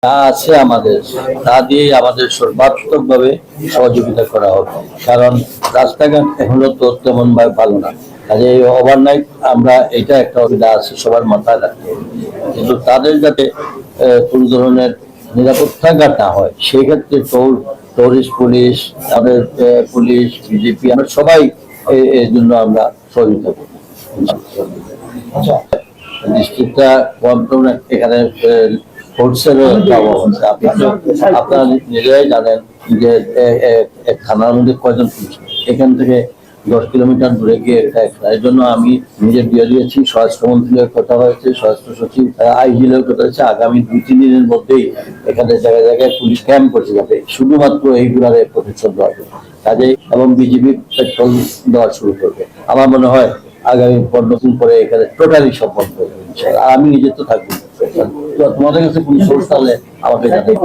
তা আছে আমাদের, তা দিয়ে আমাদের সর্বাত্মকভাবে সহযোগিতা করা হবে। কারণ রাস্তাঘাট এখনো তো তেমন ভাবে ভালো না, কাজে ওভারনাইট আমরা এটা একটা অসুবিধা আছে, সবার মাথায় রাখতে হবে। কিন্তু তাদের যাতে কোন ধরনের নিরাপত্তাঘাত না হয়, সেই ক্ষেত্রে টুরিস্ট পুলিশ, আমাদের পুলিশ, বিজেপি, আমরা সবাই এর জন্য আমরা সহযোগিতা করব। আচ্ছা, ডিস্ট্রিক্টটা এখানে আপনারা নিজেরাই জানেন যে থানার মধ্যে কয়জন পুলিশ, এখান থেকে 10 কিলোমিটার দূরে গিয়ে এর জন্য আমি নিজে দিয়ে দিয়েছি। স্বরাষ্ট্রমন্ত্রীর কথা হয়েছে, স্বরাষ্ট্র সচিব, আইজিলের কথা হয়েছে, আগামী 2-3 দিনের মধ্যেই এখানে জায়গায় জায়গায় পুলিশ ক্যাম্প করছে, যাতে শুধুমাত্র এইগুলার প্রোটেকশন দেওয়া হবে কাজে, এবং বিজিবি পেট্রোল দেওয়া শুরু করবে। আমার মনে হয় আগামী 15 দিন পরে এখানে টোটালি সব বন্ধ হয়ে যাবে ইনশাআল্লাহ। আর আমি নিজে তো থাকবো, তোমাদের কাছে কোনো সমস্যা হলে আমাকে জানাই।